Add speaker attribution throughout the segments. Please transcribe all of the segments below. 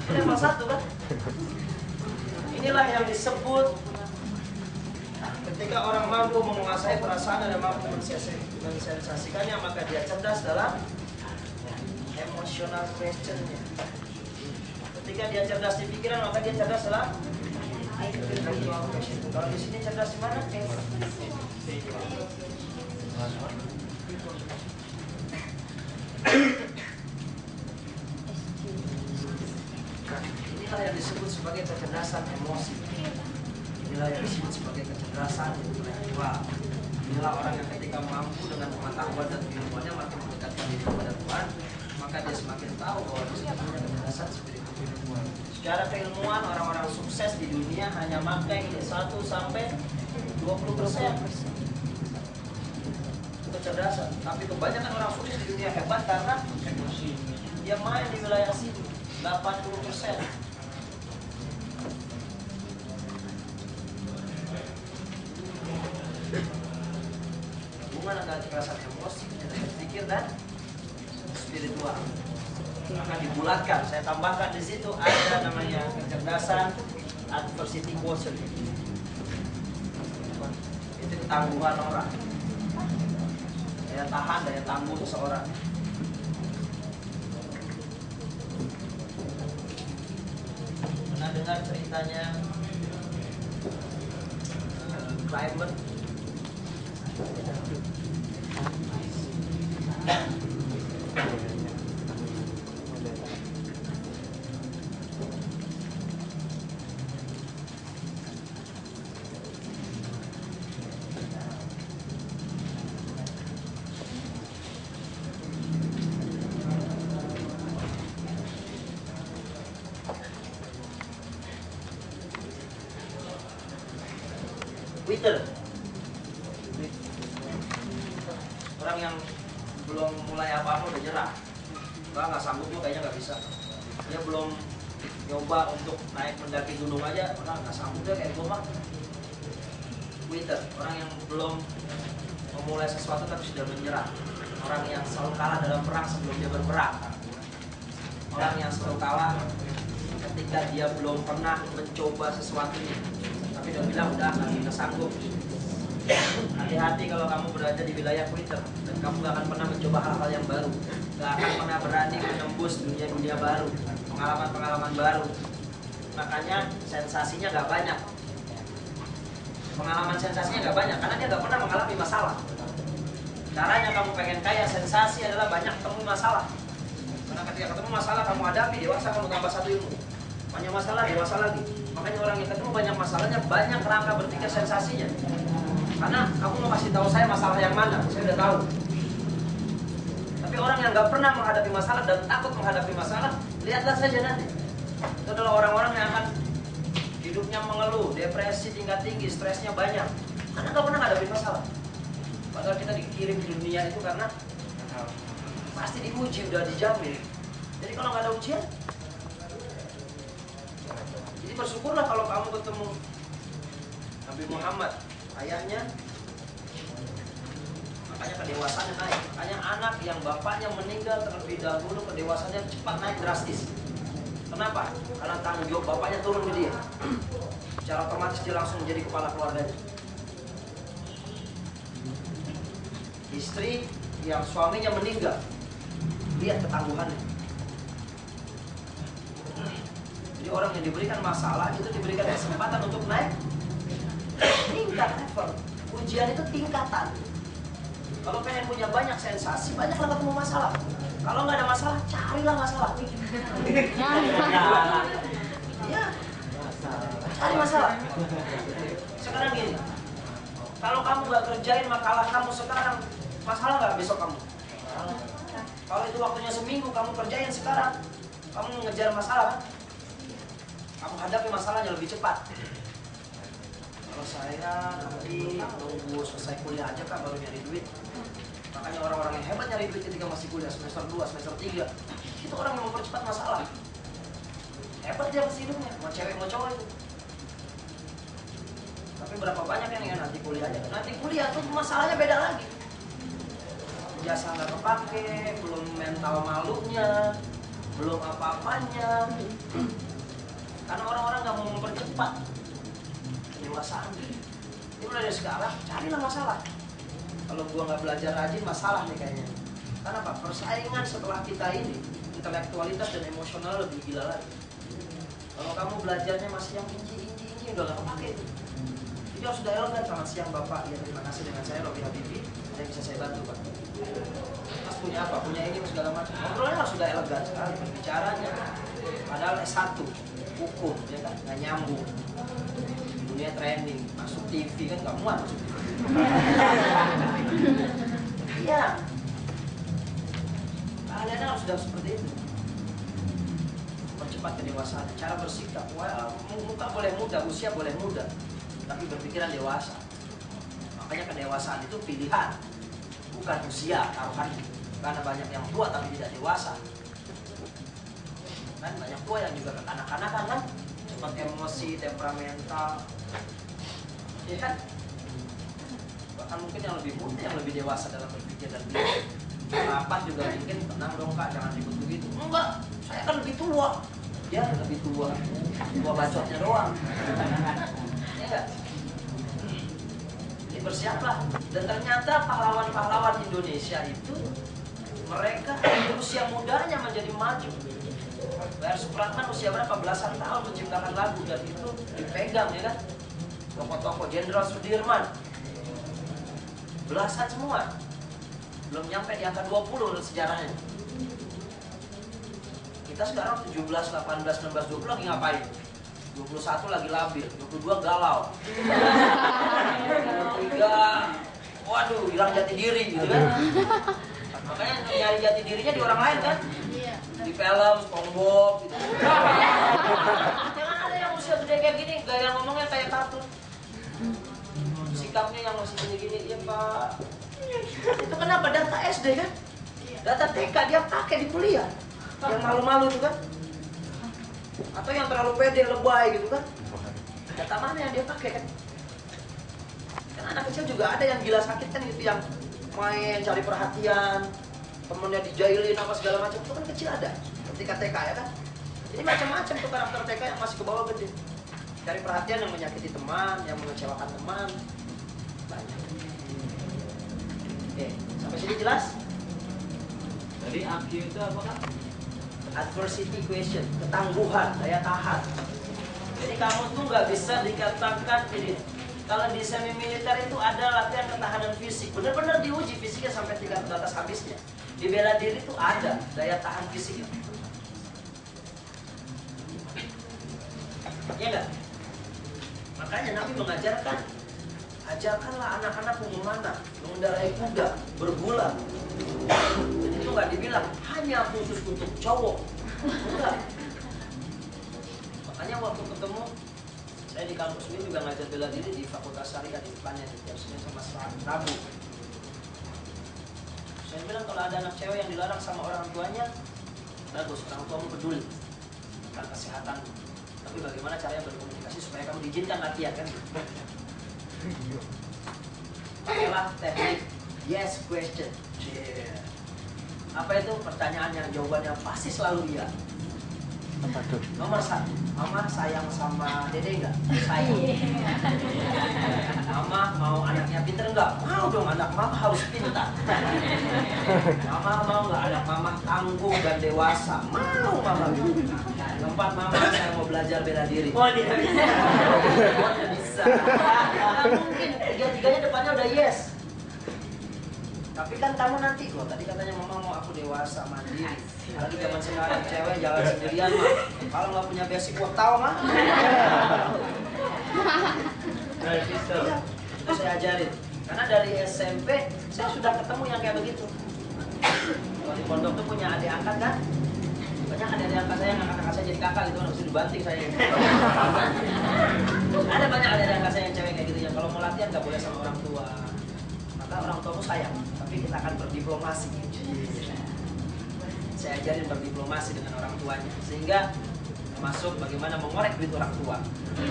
Speaker 1: level 1 kan. Inilah yang disebut ketika orang mampu menguasai perasaan dan mampu mensensasikannya, maka dia cerdas dalam emotional questionnya. Ketika dia cerdas di pikiran, maka dia cerdas dalam intellectual question. Kalau di sini cerdas di mana? Inilah yang disebut sebagai kecerdasan emosi. Inilah yang disebut sebagai kecerdasan intelektual. Inilah orang yang ketika mampu dengan pengetahuan dan keilmuannya makin mendekatkan diri kepada Tuhan, maka dia semakin tahu bahwa dia punya kecerdasan spiritual. Secara keilmuan, orang-orang sukses di dunia hanya pakai 1-20% kecerdasan. Tapi kebanyakan orang sukses di dunia hebat karena dia main di wilayah sini 80%. Hubungan antara kecerdasan emosi, kecerdasan pikir dan spiritual. Maka dibulatkan, saya tambahkan di situ ada namanya kecerdasan adversity quotient. Itu ketangguhan orang, daya tahan, daya tangguh seseorang. Pernah dengar ceritanya climate? Twitter. Orang yang belum mulai apa-apa udah nyerah. Nggak sanggup, tuh kayaknya nggak bisa. Dia belum nyoba untuk naik mendaki gunung aja, nggak sanggup dia kayak gue mah. Twitter. Orang yang belum memulai sesuatu tapi sudah menyerah. Orang yang selalu kalah dalam perang sebelum dia berperang. Orang yang selalu kalah ketika dia belum pernah mencoba sesuatunya, tapi dia bilang udah nggak sanggup. Hati-hati kalau kamu berada di wilayah Twitter dan kamu gak akan pernah mencoba hal-hal yang baru, gak akan pernah berani menembus dunia-dunia baru, pengalaman-pengalaman baru. Makanya sensasinya gak banyak. Pengalaman sensasinya gak banyak karena dia gak pernah mengalami masalah. Caranya kamu pengen kaya, sensasi adalah banyak ketemu masalah. Karena ketika ketemu masalah kamu hadapi, dewasa kamu tambah 1 ilmu. Banyak masalah, dewasa lagi. Makanya orang yang ketemu banyak masalahnya, banyak kerangka berpikir sensasinya. Karena kamu mau kasih tahu saya masalah yang mana, saya udah tahu. Tapi orang yang nggak pernah menghadapi masalah dan takut menghadapi masalah, lihatlah saja nanti. Itu adalah orang-orang yang akan hidupnya mengeluh, depresi tingkat tinggi, stresnya banyak. Karena nggak pernah menghadapi masalah. Padahal kita dikirim di dunia itu karena pasti diuji, udah dijamin. Jadi kalau nggak ada ujian, jadi bersyukurlah kalau kamu ketemu Nabi Muhammad, ayahnya, makanya kedewasaannya naik. Makanya anak yang bapaknya meninggal terlebih dahulu, kedewasaannya cepat naik drastis. Kenapa? Karena tanggung jawab bapaknya turun ke dia. Secara otomatis dia langsung menjadi kepala keluarganya. Istri yang suaminya meninggal, lihat ketangguhannya. Jadi orang yang diberikan masalah itu diberikan kesempatan untuk naik tingkat level. Ujian itu tingkatan. Kalau pengen punya banyak sensasi, banyaklah ketemu masalah. Kalau nggak ada masalah, carilah masalah. Ya, cari masalah. Sekarang gini, kalau kamu nggak kerjain makalah kamu sekarang, masalah nggak besok kamu? Kalau itu waktunya seminggu, kamu kerjain sekarang, kamu ngejar masalah, kamu hadapi masalahnya lebih cepat. Kalau saya nanti nunggu selesai kuliah aja kan baru nyari duit. Makanya orang-orang yang hebat nyari duit ketika masih kuliah semester 2, semester 3. Itu orang yang mempercepat masalah. Hebat dia pasti hidupnya, mau cewek mau cowok itu. Tapi berapa banyak yang nanti kuliah aja. Nanti kuliah tuh masalahnya beda lagi. Jasa nggak kepake, belum mental malunya, belum apa-apanya. Karena orang-orang nggak mau mempercepat kedewasaan. Ini mulai dari sekarang, carilah masalah. Kalau gua nggak belajar rajin, masalah nih kayaknya. Karena apa? Persaingan setelah kita ini, intelektualitas dan emosional lebih gila lagi. Kalau kamu belajarnya masih yang inji, udah nggak kepake itu. Jadi harus sudah elegan. Selamat siang Bapak, ya terima kasih, dengan saya Robi Habibie. Ada yang bisa saya bantu Pak? Mas punya apa? Punya ini segala macam. Ngobrolnya harus sudah elegan sekali, berbicaranya. Padahal S1, hukum, ya kan? Nggak nyambung. Dunia training, masuk TV kan nggak muat masuk TV. Iya. Kalian harus sudah seperti itu. Percepat kedewasaan, cara bersikap. Wah, muka boleh muda, usia boleh muda, tapi berpikiran dewasa. Makanya kedewasaan itu pilihan, bukan usia taruhannya. Karena banyak yang tua tapi tidak dewasa. Kan banyak tua yang juga kekanak-kanakan kan, cepat emosi, temperamental. Ya kan? Bahkan mungkin yang lebih muda, yang lebih dewasa dalam berpikir dan berpikir. Rapat juga mungkin, tenang dong Kak, jangan ribut begitu. Enggak, saya kan lebih tua. Ya lebih tua, tua bacotnya doang. Ya enggak? Jadi bersiaplah. Dan ternyata pahlawan-pahlawan Indonesia itu, mereka di usia mudanya menjadi maju. R. Supratman usia berapa? Belasan tahun menciptakan lagu, dan itu dipegang ya kan. Tokoh-tokoh Jenderal Sudirman, belasan semua. Belum nyampe di angka 20 sejarahnya. Kita sekarang 17, 18, 19, 20 lagi ngapain? 21 lagi labil, 22 galau. 23, waduh, hilang jati diri gitu kan. Makanya nyari jati dirinya di orang lain kan. Di film, SpongeBob gitu. Jangan ada yang usia gede kayak gini, gaya ngomongnya kayak kartun. Sikapnya yang masih gini-gini, ya Pak. Itu kenapa? Data SD kan? Data TK dia pakai di kuliah. Yang malu-malu itu kan? Atau yang terlalu pede, lebay gitu kan? Data mana yang dia pakai kan? Kan anak kecil juga ada yang gila sakit kan gitu, yang main cari perhatian, temennya dijailin apa segala macam, itu kan kecil ada. Ketika TK ya kan? Jadi macam-macam tuh karakter TK yang masih ke bawah gede. Cari perhatian yang menyakiti teman, yang mengecewakan teman. Banyak. Oke, sampai sini jelas?
Speaker 2: Jadi AQ itu apa kan?
Speaker 1: Adversity question, ketangguhan, daya tahan. Jadi kamu tuh nggak bisa dikatakan ini. Kalau di semi militer itu ada latihan ketahanan fisik, benar-benar diuji fisiknya sampai tingkat batas habisnya. Di bela diri itu ada daya tahan fisiknya. Ya enggak? Makanya Nabi mengajarkan, ajarkanlah anak-anak bagaimana mengendarai kuda, bergula. Jadi itu nggak dibilang hanya khusus untuk cowok. Enggak. Makanya waktu ketemu, saya di kampus ini juga ngajar bela diri di Fakultas Syariah di depannya, di tiap Senin sama Rabu. Saya bilang kalau ada anak cewek yang dilarang sama orang tuanya, bagus, orang tuamu peduli tentang kesehatanmu. Tapi bagaimana caranya berkomunikasi supaya kamu diizinkan latihan kan? Pakailah teknik yes question. Yeah. Apa itu? Pertanyaan yang jawabannya pasti selalu iya. Nomor 1, Mama sayang sama Dede enggak? Sayang. Mama mau anaknya pintar enggak? Mau dong, anak Mama harus pintar. Mama mau enggak anak Mama tangguh dan dewasa? Mau Mama. Keempat, Mama saya mau belajar bela diri. Oh dia bisa. Oh dia bisa. Nah, mungkin tiga-tiganya depannya udah yes. Tapi kan kamu nanti, loh tadi katanya Mama mau aku dewasa, mandiri. Lagi zaman sekarang cewek jalan sendirian mah. Kalau nggak punya basic work tahu mah. Iya, itu saya ajarin. Karena dari SMP saya sudah ketemu yang kayak begitu. Kalau di pondok tuh punya adik angkat kan? Banyak adik angkat saya yang angkat saya jadi kakak gitu, harus dibanting saya. Ada banyak adik angkat saya yang cewek kayak gitu, yang kalau mau latihan nggak boleh sama orang tua. Maka orang tuamu sayang, tapi kita akan berdiplomasi. Saya ajarin berdiplomasi dengan orang tuanya, sehingga termasuk bagaimana mengorek duit orang tua. Itu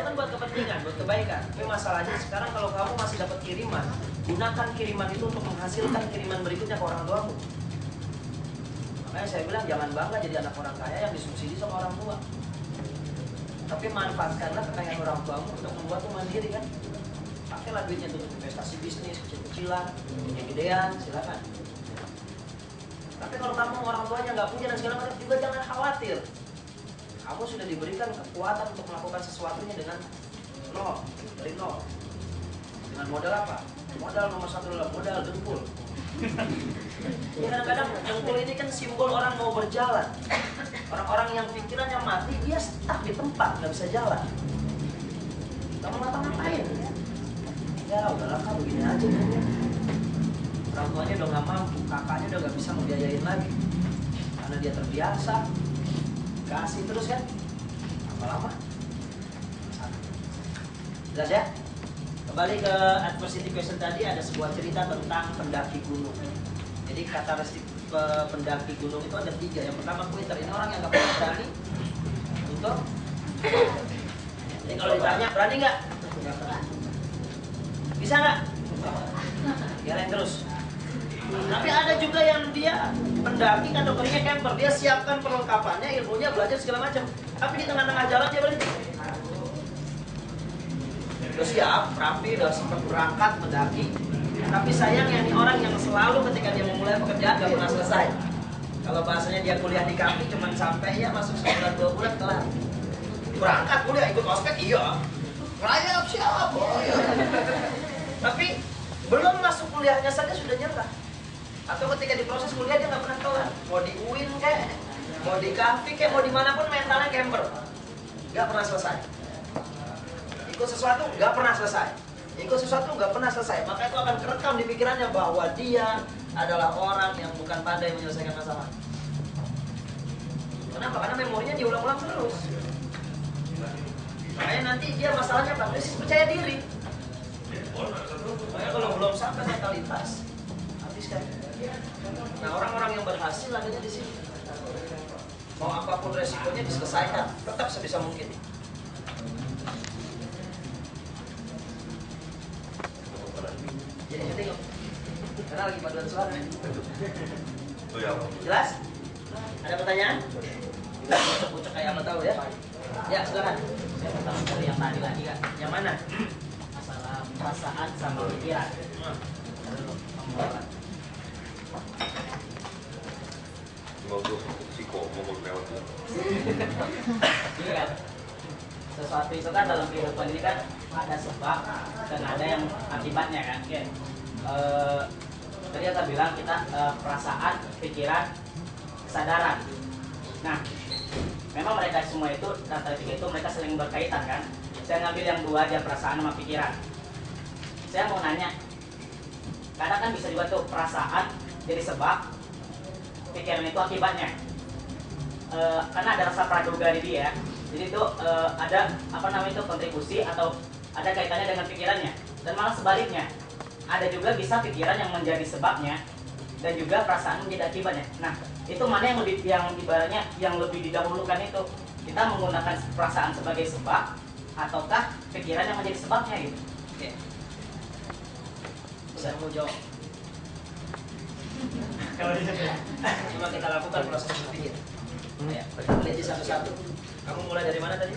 Speaker 1: kan buat kepentingan, buat kebaikan. Tapi masalahnya sekarang kalau kamu masih dapat kiriman, gunakan kiriman itu untuk menghasilkan kiriman berikutnya ke orang tuamu. Makanya saya bilang jangan bangga jadi anak orang kaya yang disubsidi sama orang tua. Tapi manfaatkanlah kekayaan orang tuamu untuk membuatmu mandiri kan. Pakailah duitnya untuk investasi bisnis, kecil-kecilan, yang gedean, silakan. Tapi kalau kamu orang tuanya nggak punya dan segala macam, juga jangan khawatir. Kamu sudah diberikan kekuatan untuk melakukan sesuatunya dengan nol, dari nol. Dengan modal apa? Modal nomor satu adalah modal dengkul. Ya, kadang-kadang dengkul ini kan simbol orang mau berjalan. Orang-orang yang pikirannya mati, dia stuck di tempat, nggak bisa jalan. Kamu ngapa-ngapain? Ya udahlah, kamu begini aja. Orang tuanya udah nggak mampu, kakaknya udah nggak bisa membiayain lagi. Karena dia terbiasa, kasih terus kan. Apa lama? Jelas ya? Kembali ke adversity question tadi, ada sebuah cerita tentang pendaki gunung. Jadi karakteristik pendaki gunung itu ada 3. Yang pertama quitter, ini orang yang nggak pernah berani untuk. Jadi kalau ditanya berani nggak? Bisa nggak? Jalan terus. Tapi ada juga yang dia pendaki kategorinya camper, dia siapkan perlengkapannya, ilmunya, belajar segala macam. Tapi di tengah-tengah jalan dia berhenti. Udah siap, rapi, udah sempat berangkat mendaki. Tapi sayangnya ini orang yang selalu ketika dia memulai pekerjaan gak pernah selesai. Kalau bahasanya dia kuliah di kampus cuma sampai ya masuk 1-2 bulan kelar. Berangkat kuliah ikut ospek iya. Rayap siap. Oh, iya. Tapi belum masuk kuliahnya saja sudah nyerah. Atau ketika di proses kuliah dia nggak pernah kelar. Mau di UIN kayak, mau di kafe kayak, mau dimanapun mentalnya camper. Nggak pernah selesai. Ikut sesuatu nggak pernah selesai. Ikut sesuatu nggak pernah selesai. Maka itu akan kerekam di pikirannya bahwa dia adalah orang yang bukan pandai menyelesaikan masalah. Kenapa? Karena memorinya diulang-ulang terus. Makanya nanti dia masalahnya apa? Krisis percaya diri. Makanya kalau belum sampai mentalitas, habiskan. Nah, orang-orang yang berhasil adanya di sini. Mau apapun resikonya diselesaikan, tetap sebisa mungkin. Jadi tengok, karena lagi paduan suara. Jelas? Ada pertanyaan? Pucuk kayak apa tahu ya? Ya, silakan.
Speaker 3: Saya mau tahu dari yang tadi lagi Kak.
Speaker 1: Yang mana?
Speaker 3: Masalah perasaan sama pikiran. Iya kan? Sesuatu itu kan dalam kehidupan ini kan ada sebab dan ada yang akibatnya kan. Tadi kita bilang kita perasaan, pikiran, kesadaran. Nah, memang mereka semua itu karakteristik itu mereka saling berkaitan kan. Saya ngambil yang 2 aja, perasaan sama pikiran. Saya mau nanya, kadang kan bisa juga tuh perasaan jadi sebab, pikiran itu akibatnya. Karena ada rasa praduga di dia, jadi itu ada apa namanya itu kontribusi atau ada kaitannya dengan pikirannya. Dan malah sebaliknya, ada juga bisa pikiran yang menjadi sebabnya dan juga perasaan menjadi akibatnya. Nah, itu mana yang lebih, yang ibaratnya yang lebih didahulukan itu, kita menggunakan perasaan sebagai sebab ataukah pikiran yang menjadi sebabnya gitu.
Speaker 1: Oke. Saya mau jawab.
Speaker 3: Kalau
Speaker 1: Cuma kita lakukan proses berpikir. Ya, kita lihat satu-satu. Kamu mulai dari mana tadi?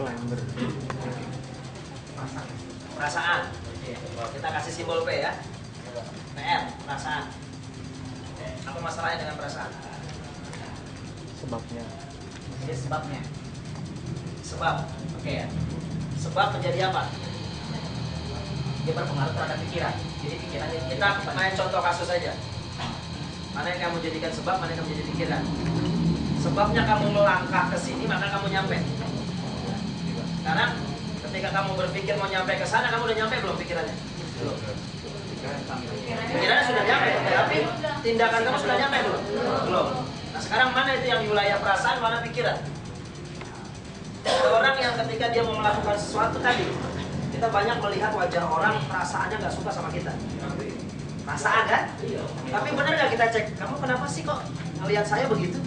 Speaker 1: Perasaan. Kita kasih simbol P ya. PR, perasaan. Apa masalahnya dengan perasaan?
Speaker 4: Sebabnya.
Speaker 3: Jadi sebabnya.
Speaker 1: Sebab. Oke ya. Sebab menjadi apa?
Speaker 3: Dia berpengaruh terhadap pikiran. Jadi pikiran
Speaker 1: Kita main contoh kasus saja. Mana yang kamu jadikan sebab, mana yang kamu jadi pikiran. Sebabnya kamu melangkah ke sini, maka kamu nyampe. Sekarang ketika kamu berpikir mau nyampe ke sana, kamu udah nyampe belum pikirannya? Belum. Pikirannya sudah nyampe, tapi tindakan kamu sudah nyampe belum? Belum. Nah, sekarang mana itu yang di wilayah perasaan, mana pikiran? Ada orang yang ketika dia mau melakukan sesuatu tadi, kita banyak melihat wajah orang perasaannya nggak suka sama kita. Perasaan kan? Tapi benar nggak kita cek? Kamu kenapa sih kok ngelihat saya begitu?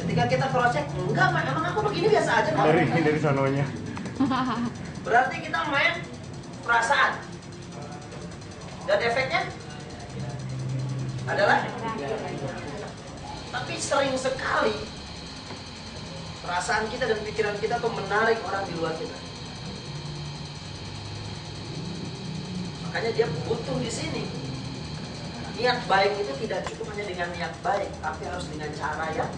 Speaker 1: Ketika kita cross check, enggak, emang aku begini biasa aja kok.
Speaker 4: Dari sononya.
Speaker 1: Berarti kita main perasaan. Dan efeknya adalah Tapi sering sekali perasaan kita dan pikiran kita tuh menarik orang di luar kita. Makanya dia butuh di sini. Niat baik itu tidak cukup hanya dengan niat baik, tapi harus dengan cara yang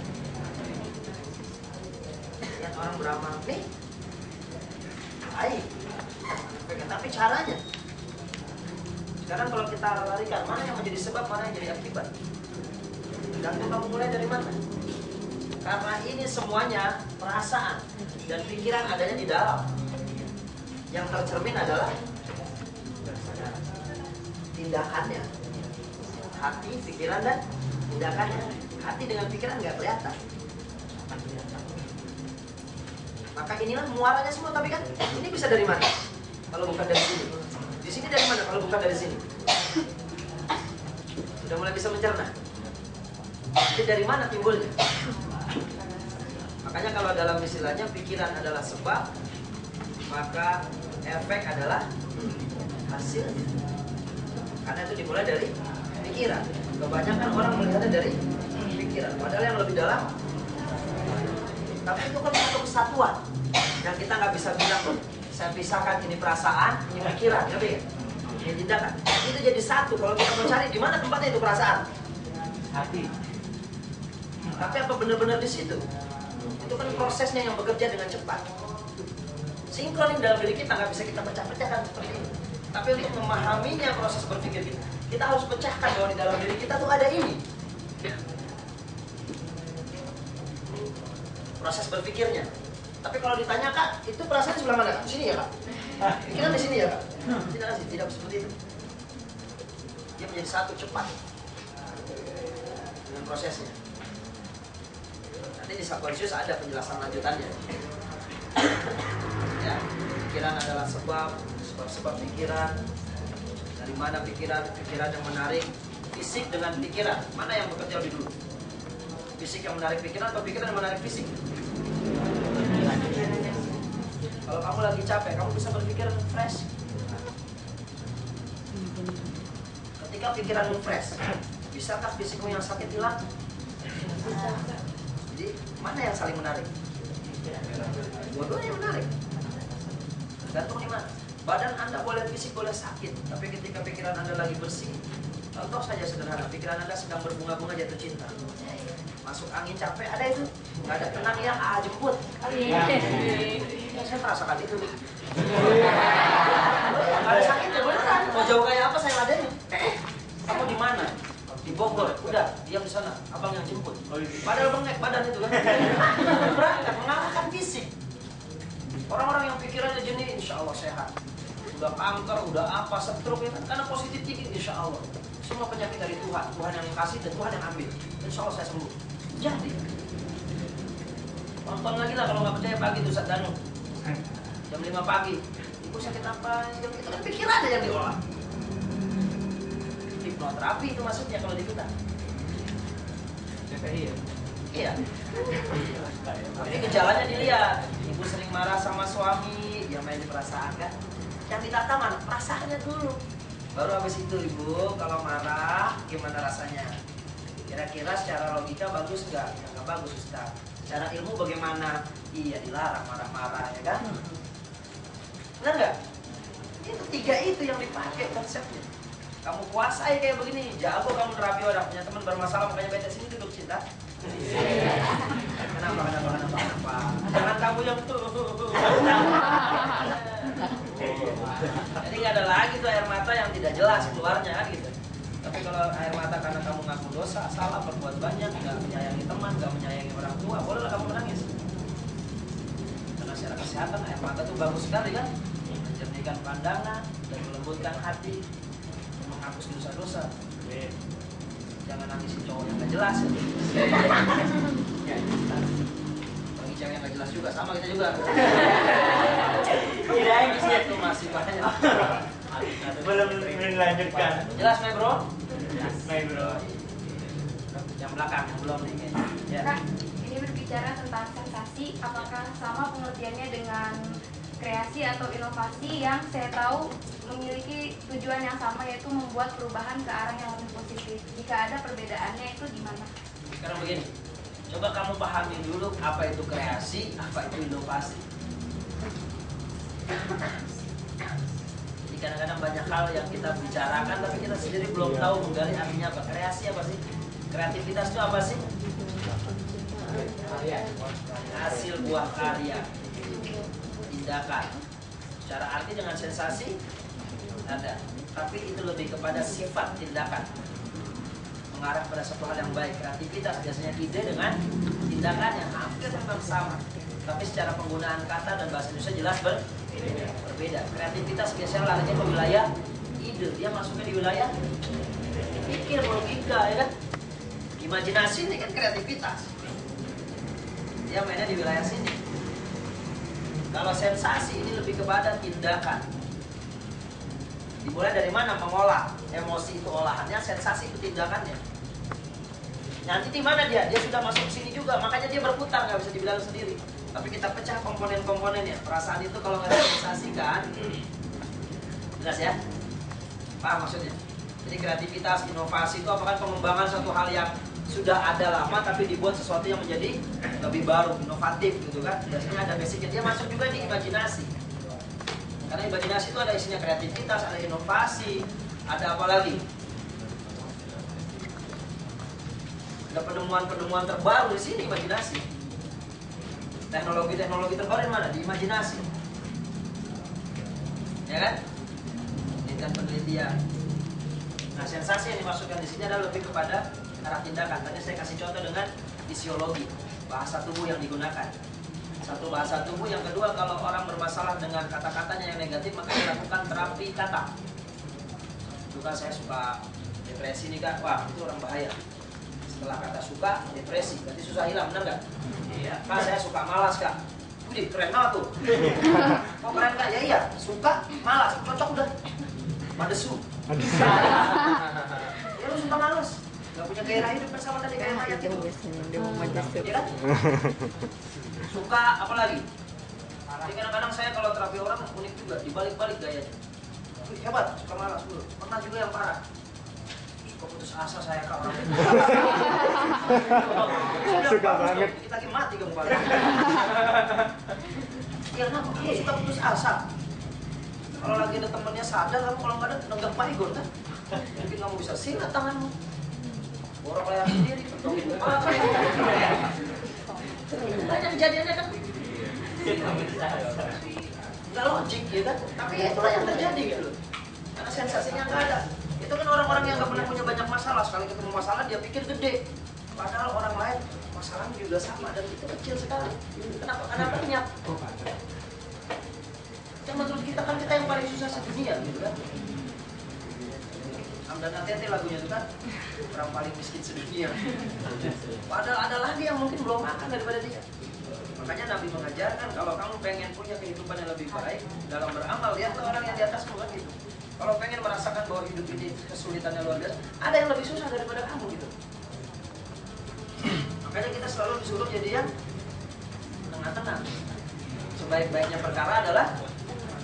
Speaker 1: lihat orang beramal nih baik, tapi caranya. Sekarang kalau kita larikan, mana yang menjadi sebab, mana yang jadi akibat? Tergantung kamu mulai dari mana. Karena ini semuanya perasaan dan pikiran adanya di dalam. Yang tercermin adalah tindakannya. Hati, pikiran, dan tindakannya. Hati dengan pikiran nggak kelihatan. Maka inilah muaranya semua. Tapi kan ini bisa dari mana? Kalau bukan dari sini. Di sini dari mana? Kalau bukan dari sini. Sudah mulai bisa mencerna. Jadi dari mana timbulnya? Makanya kalau dalam istilahnya pikiran adalah sebab, maka efek adalah hasilnya. Karena itu dimulai dari pikiran. Kebanyakan orang melihatnya dari pikiran, padahal yang lebih dalam. Tapi itu kan satu kesatuan yang kita nggak bisa bilang, saya pisahkan ini perasaan, ini pikiran, ngerti ya? Ini tindakan. Itu jadi satu. Kalau kita mau cari di mana tempatnya itu perasaan,
Speaker 2: Hati.
Speaker 1: tapi apa benar-benar di situ? Itu kan prosesnya yang bekerja dengan cepat. Sinkronin dalam diri kita nggak bisa kita pecah-pecahkan seperti ini. Tapi untuk memahaminya proses berpikir kita, kita harus pecahkan bahwa di dalam diri kita tuh ada ini. Proses berpikirnya. Tapi kalau ditanya, Kak, itu perasaan sebelah mana, Kak? Sini ya, Kak? Pikiran di sini ya, Kak? Tidak seperti itu. Dia menjadi satu cepat dengan prosesnya. Nanti di subconscious ada penjelasan lanjutannya. Ya, pikiran adalah sebab pikiran. Dari mana pikiran yang menarik fisik dengan pikiran, mana yang bekerja lebih dulu? Fisik yang menarik pikiran atau pikiran yang menarik fisik? Kalau kamu lagi capek, kamu bisa berpikir fresh. Ketika pikiranmu fresh, bisakah fisikmu yang sakit hilang? Jadi mana yang saling menarik? Dua-duanya menarik. Tergantung di mana. Badan Anda boleh fisik, boleh sakit, tapi ketika pikiran Anda lagi bersih, contoh saja sederhana, pikiran Anda sedang berbunga-bunga jatuh cinta. Masuk angin capek, ada itu? Nggak ada tenang ya, jemput. Ya, saya merasakan itu. Nggak ada sakitnya, beneran. Mau jauh kayak apa saya ladenin. Kamu di mana? Di Bogor. Udah, diam di sana. Abang yang jemput. Padahal bengek badan itu kan. Berangkat, mengalahkan fisik. Orang-orang yang pikirannya jernih, insya Allah sehat. Udah kanker, udah apa, stroke ya kan? Karena positif thinking, insya Allah. Semua penyakit dari Tuhan. Tuhan yang kasih dan Tuhan yang ambil. Insya Allah saya sembuh. Jadi tonton lagi lah kalau nggak percaya pagi tuh Ustaz Danu. Jam 5 pagi. Ibu sakit apa? Itu kan pikiran aja yang diolah. Hipnoterapi itu maksudnya kalau di kita.
Speaker 2: CPI ya?
Speaker 1: Iya. Ini gejalanya dilihat. Ibu sering marah sama suami, dia main di perasaan kan? Yang ditata mana? Perasaannya dulu. Baru habis itu ibu kalau marah gimana rasanya? Kira-kira secara logika bagus nggak? Ya nggak bagus Ustaz. Secara ilmu bagaimana? Iya dilarang marah-marah ya kan? Benar nggak? Itu tiga itu yang dipakai konsepnya. Kamu kuasai kayak begini, jago kamu terapi orang. Punya teman bermasalah makanya baca sini duduk cinta. Kenapa? Jangan kamu yang jadi nggak ada lagi tuh air mata yang tidak jelas keluarnya kan gitu. Tapi kalau air mata karena kamu ngaku dosa, salah, berbuat banyak, nggak menyayangi teman, nggak menyayangi orang tua, bolehlah kamu menangis. Karena secara kesehatan air mata tuh bagus sekali kan, menjernihkan pandangan dan melembutkan hati, menghapus dosa-dosa. Jangan nangisin cowok yang nggak jelas. Bagi cewek yang nggak jelas juga sama kita juga. Kirain itu masih banyak.
Speaker 2: Belum dilanjutkan.
Speaker 1: Jelas, my bro?
Speaker 2: Baik bro.
Speaker 1: Yang belakang, yang belum nih kayaknya. Ya.
Speaker 4: Kak, ini berbicara tentang sensasi, apakah sama pengertiannya dengan kreasi atau inovasi yang saya tahu memiliki tujuan yang sama, yaitu membuat perubahan ke arah yang lebih positif. Jika ada perbedaannya itu di mana?
Speaker 1: Sekarang begini, coba kamu pahami dulu apa itu kreasi, apa itu inovasi. Jadi kadang-kadang banyak hal yang kita bicarakan tapi kita sendiri belum tahu menggali artinya apa. Kreasi apa sih? Kreativitas itu apa sih? Hasil buah karya, tindakan. Secara arti dengan sensasi ada, tapi itu lebih kepada sifat tindakan, mengarah pada satu hal yang baik. Kreativitas biasanya ide dengan tindakan yang hampir memang sama, tapi secara penggunaan kata dan bahasa Indonesia jelas berbeda. Kreativitas biasanya larinya ke wilayah ide, dia masuknya di wilayah pikir, logika, ya kan? Imajinasi ini kan kreativitas, dia mainnya di wilayah sini. Kalau sensasi ini lebih kepada tindakan. Dimulai dari mana? Mengolah. Emosi itu olahannya, sensasi itu tindakannya. Nanti di mana dia? Dia sudah masuk ke sini juga, makanya dia berputar, nggak bisa dibilang sendiri. Tapi kita pecah komponen-komponennya. Perasaan itu kalau nggak sensasi kan? Jelas ya? Paham maksudnya? Jadi kreativitas, inovasi itu apakah pengembangan satu hal yang sudah ada lama tapi dibuat sesuatu yang menjadi lebih baru, inovatif gitu kan. Biasanya ada basicnya, dia masuk juga di imajinasi. Karena imajinasi itu ada isinya kreativitas, ada inovasi, ada apa lagi? Ada penemuan-penemuan terbaru di sini, imajinasi. Teknologi-teknologi terbaru di mana? Di imajinasi. Ya kan? Penelitian. Nah, sensasi yang dimasukkan di sini adalah lebih kepada arah tindakan. Tadi saya kasih contoh dengan fisiologi, bahasa tubuh yang digunakan. Satu, bahasa tubuh. Yang kedua, kalau orang bermasalah dengan kata-katanya yang negatif, maka dilakukan terapi kata. Itu kan saya suka depresi nih Kak, wah itu orang bahaya. Setelah kata suka, depresi, berarti susah hilang, benar nggak? Iya. Kak, saya suka malas Kak. Wih, keren banget tuh. Kok keren Kak? Ya iya, suka, malas, cocok udah. Madesu. Ya lu suka malas, nggak punya gairah hidup kan sama tadi kayak mayat itu. Ya kan? Suka apa lagi? Jadi kadang-kadang saya kalau terapi orang unik juga, dibalik-balik gayanya. Wih, hebat, suka malas dulu. Pernah juga yang parah. Suka putus asa saya Kak orang.
Speaker 5: Suka banget.
Speaker 1: Kita lagi mati kamu balik. Ya kenapa? Kamu suka putus asa. Kalau lagi ada temennya sadar, kamu kalau nggak ada nenggak baygon kan? Mungkin kamu bisa silat tanganmu. Borok leher sendiri, betulin kepala. Banyak kejadiannya kan? Nggak logik ya kan? Tapi itulah yang terjadi gitu. Karena sensasinya nggak ada. Itu kan orang-orang yang nggak pernah punya banyak masalah. Sekali ketemu masalah dia pikir gede. Padahal orang lain masalahnya juga sama dan itu kecil sekali. Kenapa? Karena banyak. Yang menurut kita kan kita yang paling susah sedunia gitu kan. Dan hati-hati lagunya itu kan, orang paling miskin sedunia. Padahal ada lagi yang mungkin belum makan daripada dia. Makanya Nabi mengajarkan kalau kamu pengen punya kehidupan yang lebih baik dalam beramal, lihatlah orang yang di atas bukan gitu. Kalau pengen merasakan bahwa hidup ini kesulitannya luar biasa, ada yang lebih susah daripada kamu gitu. Makanya kita selalu disuruh jadi yang tengah-tengah. Sebaik-baiknya perkara adalah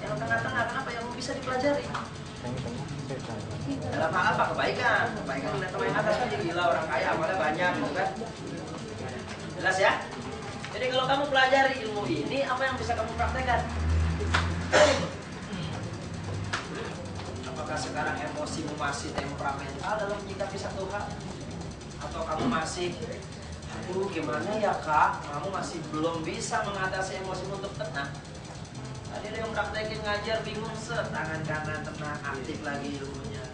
Speaker 1: yang tengah-tengah. Kenapa? Yang bisa dipelajari. Dalam hal apa? Kebaikan. Kebaikan melihat teman yang atas kan gila, orang kaya amalnya banyak, bukan? Jelas ya? Jadi kalau kamu pelajari ilmu ini, apa yang bisa kamu praktekkan? Apakah sekarang emosimu masih temperamental dalam menyikapi satu hal? Atau kamu masih, aduh gimana ya Kak, kamu masih belum bisa mengatasi emosimu untuk tenang? Tadi ada yang praktekin ngajar bingung, tangan kanan tenang, aktif lagi ilmunya.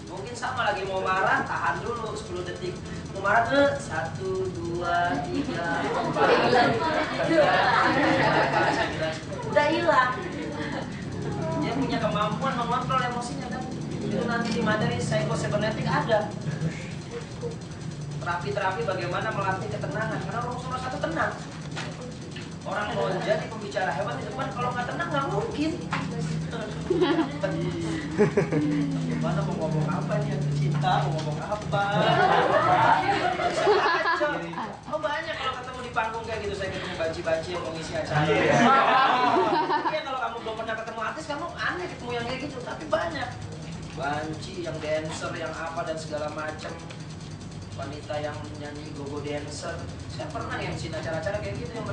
Speaker 1: Mungkin sama lagi mau marah, tahan dulu 10 detik. Mau marah ke 1, 2, 3, 4, 5, 6, 7, 8, 9. Udah hilang. Dia punya kemampuan mengontrol emosinya kan. Itu nanti di materi psikosebernetik ada. Terapi-terapi bagaimana melatih ketenangan. Karena orang nomor 1 tenang. Orang mau jadi pembicara hebat di depan, kalau nggak tenang nggak mungkin. Gimana mau ngomong apa nih yang cinta, mau ngomong apa? Oh banyak kalau ketemu di panggung kayak gitu, saya ketemu banci-banci yang mau ngisi acara. Mungkin kalau kamu belum pernah ketemu artis, kamu aneh ketemu yang kayak gitu, tapi banyak. Banci, yang dancer, yang apa dan segala macam. wanita yang nyanyi gogo dancer. Saya pernah MC acara-acara kayak gitu yang